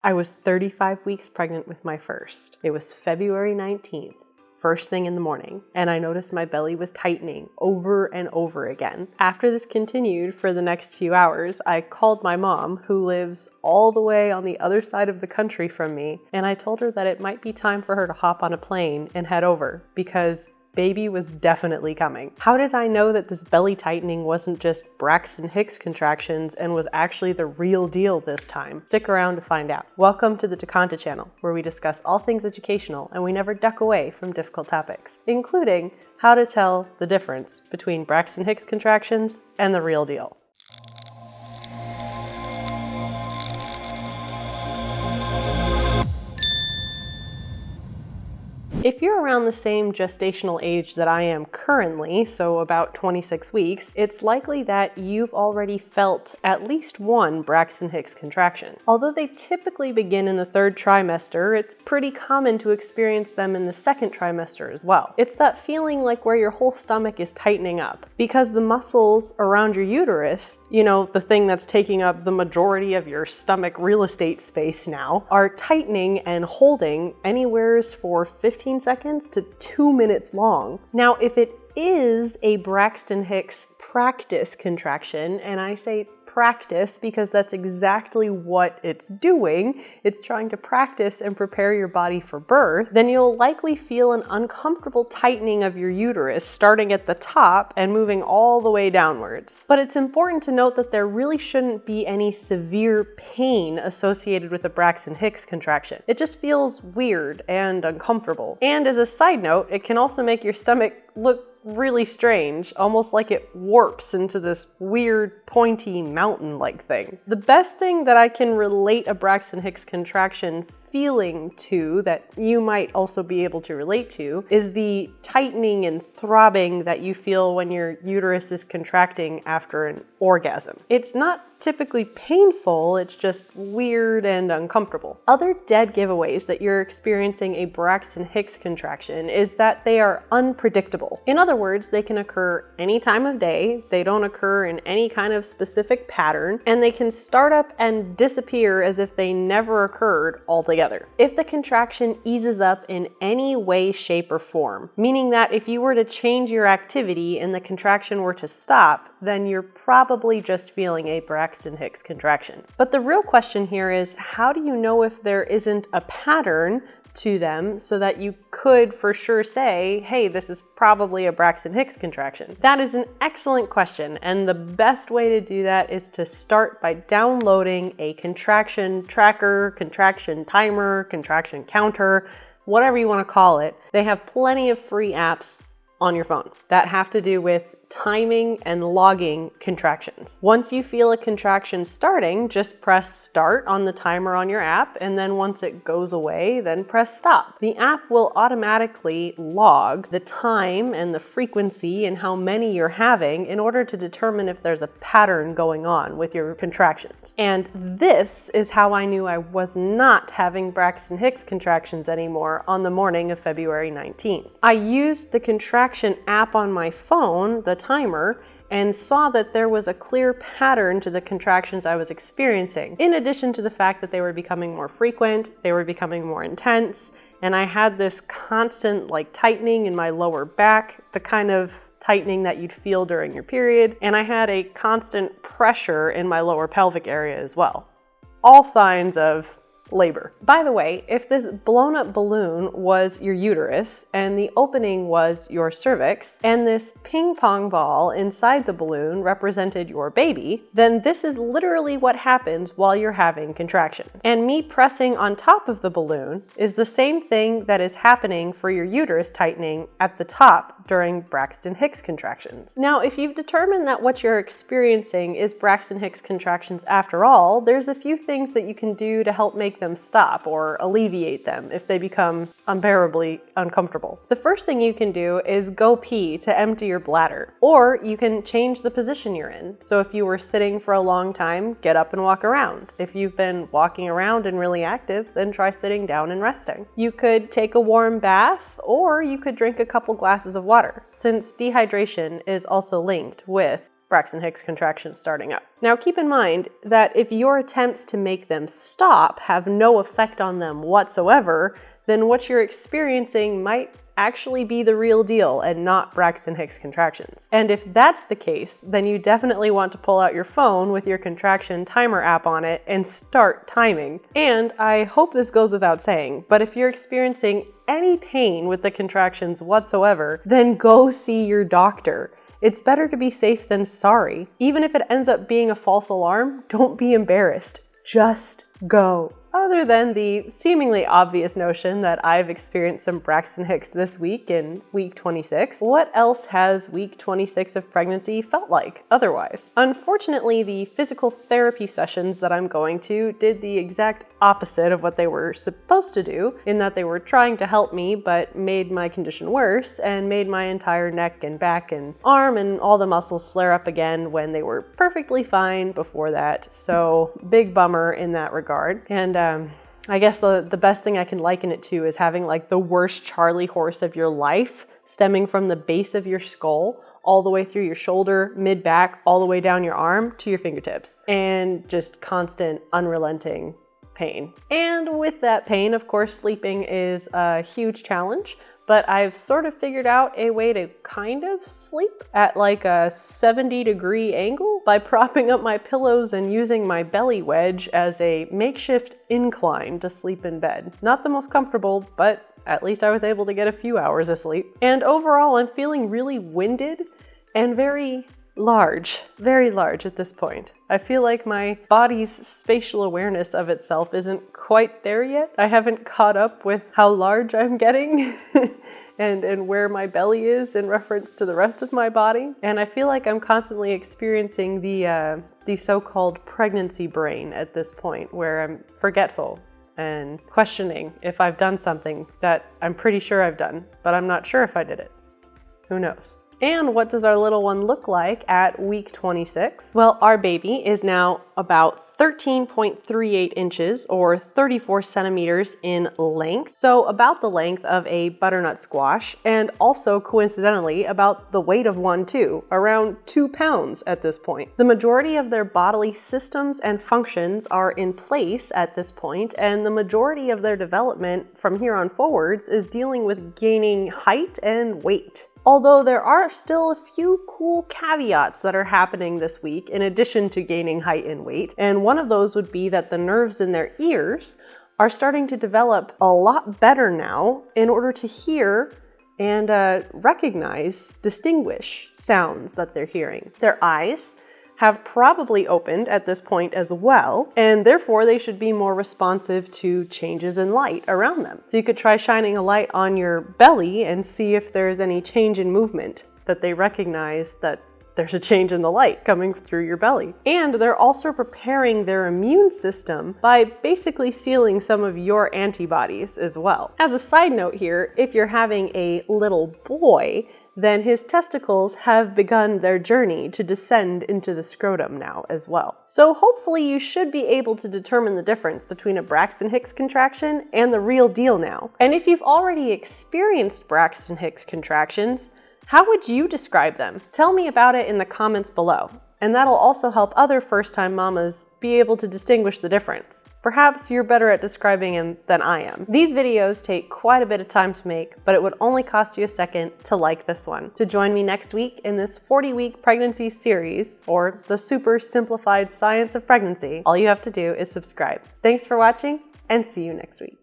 I was 35 weeks pregnant with my first. It was February 19th, first thing in the morning, and I noticed my belly was tightening over and over again. After this continued for the next few hours, I called my mom, who lives all the way on the other side of the country from me, and I told her that it might be time for her to hop on a plane and head over because baby was definitely coming. How did I know that this belly tightening wasn't just Braxton Hicks contractions and was actually the real deal this time? Stick around to find out. Welcome to the Deconta channel, where we discuss all things educational and we never duck away from difficult topics, including how to tell the difference between Braxton Hicks contractions and the real deal. If you're around the same gestational age that I am currently, so about 26 weeks, it's likely that you've already felt at least one Braxton Hicks contraction. Although they typically begin in the third trimester, it's pretty common to experience them in the second trimester as well. It's that feeling like where your whole stomach is tightening up because the muscles around your uterus, the thing that's taking up the majority of your stomach real estate space now, are tightening and holding anywhere for 15 seconds to 2 minutes long. Now, if it is a Braxton Hicks practice contraction, and I say practice because that's exactly what it's doing, it's trying to practice and prepare your body for birth, then you'll likely feel an uncomfortable tightening of your uterus starting at the top and moving all the way downwards. But it's important to note that there really shouldn't be any severe pain associated with a Braxton Hicks contraction. It just feels weird and uncomfortable. And as a side note, it can also make your stomach look really strange, almost like it warps into this weird pointy mountain-like thing. The best thing that I can relate a Braxton Hicks contraction feeling to, that you might also be able to relate to, is the tightening and throbbing that you feel when your uterus is contracting after an orgasm. It's not typically painful, it's just weird and uncomfortable. Other dead giveaways that you're experiencing a Braxton Hicks contraction is that they are unpredictable. In other words, they can occur any time of day, they don't occur in any kind of specific pattern, and they can start up and disappear as if they never occurred altogether. If the contraction eases up in any way, shape, or form, meaning that if you were to change your activity and the contraction were to stop, then you're probably just feeling a Braxton Hicks contraction. But the real question here is, how do you know if there isn't a pattern to them so that you could for sure say, hey, this is probably a Braxton Hicks contraction? That is an excellent question, and the best way to do that is to start by downloading a contraction tracker, contraction timer, contraction counter, whatever you want to call it. They have plenty of free apps on your phone that have to do with timing and logging contractions. Once you feel a contraction starting, just press start on the timer on your app, and then once it goes away, then press stop. The app will automatically log the time and the frequency and how many you're having in order to determine if there's a pattern going on with your contractions. And this is how I knew I was not having Braxton Hicks contractions anymore on the morning of February 19th. I used the contraction app on my phone, the timer, and saw that there was a clear pattern to the contractions I was experiencing, in addition to the fact that they were becoming more frequent, they were becoming more intense, and I had this constant tightening in my lower back, the kind of tightening that you'd feel during your period, and I had a constant pressure in my lower pelvic area as well. All signs of labor. By the way, if this blown up balloon was your uterus and the opening was your cervix and this ping pong ball inside the balloon represented your baby, then this is literally what happens while you're having contractions. And me pressing on top of the balloon is the same thing that is happening for your uterus tightening at the top during Braxton Hicks contractions. Now, if you've determined that what you're experiencing is Braxton Hicks contractions after all, there's a few things that you can do to help make them stop or alleviate them if they become unbearably uncomfortable. The first thing you can do is go pee to empty your bladder, or you can change the position you're in. So if you were sitting for a long time, get up and walk around. If you've been walking around and really active, then try sitting down and resting. You could take a warm bath, or you could drink a couple glasses of water, since dehydration is also linked with Braxton Hicks contractions starting up. Now keep in mind that if your attempts to make them stop have no effect on them whatsoever, then what you're experiencing might actually be the real deal and not Braxton Hicks contractions. And if that's the case, then you definitely want to pull out your phone with your contraction timer app on it and start timing. And I hope this goes without saying, but if you're experiencing any pain with the contractions whatsoever, then go see your doctor. It's better to be safe than sorry. Even if it ends up being a false alarm, don't be embarrassed. Just go. Other than the seemingly obvious notion that I've experienced some Braxton Hicks this week in week 26, what else has week 26 of pregnancy felt like otherwise? Unfortunately, the physical therapy sessions that I'm going to did the exact opposite of what they were supposed to do, in that they were trying to help me but made my condition worse and made my entire neck and back and arm and all the muscles flare up again when they were perfectly fine before that. So big bummer in that regard. And I guess the best thing I can liken it to is having like the worst Charlie horse of your life stemming from the base of your skull all the way through your shoulder, mid-back, all the way down your arm to your fingertips, and just constant, unrelenting pain. And with that pain, of course, sleeping is a huge challenge, but I've sort of figured out a way to kind of sleep at like a 70-degree angle by propping up my pillows and using my belly wedge as a makeshift incline to sleep in bed. Not the most comfortable, but at least I was able to get a few hours of sleep. And overall, I'm feeling really winded and very large at this point. I feel like my body's spatial awareness of itself isn't quite there yet. I haven't caught up with how large I'm getting and where my belly is in reference to the rest of my body. And I feel like I'm constantly experiencing the so-called pregnancy brain at this point, where I'm forgetful and questioning if I've done something that I'm pretty sure I've done, but I'm not sure if I did it. Who knows? And what does our little one look like at week 26? Well, our baby is now about 13.38 inches or 34 centimeters in length. So about the length of a butternut squash, and also coincidentally about the weight of one too, around 2 pounds at this point. The majority of their bodily systems and functions are in place at this point, and the majority of their development from here on forwards is dealing with gaining height and weight. Although there are still a few cool caveats that are happening this week in addition to gaining height and weight, and one of those would be that the nerves in their ears are starting to develop a lot better now in order to hear and distinguish sounds that they're hearing. Their eyes have probably opened at this point as well, and therefore they should be more responsive to changes in light around them. So you could try shining a light on your belly and see if there's any change in movement, that they recognize that there's a change in the light coming through your belly. And they're also preparing their immune system by basically stealing some of your antibodies as well. As a side note here, if you're having a little boy, then his testicles have begun their journey to descend into the scrotum now as well. So hopefully you should be able to determine the difference between a Braxton Hicks contraction and the real deal now. And if you've already experienced Braxton Hicks contractions, how would you describe them? Tell me about it in the comments below. And that'll also help other first-time mamas be able to distinguish the difference. Perhaps you're better at describing them than I am. These videos take quite a bit of time to make, but it would only cost you a second to like this one. To join me next week in this 40-week pregnancy series, or the super simplified science of pregnancy, all you have to do is subscribe. Thanks for watching, and see you next week.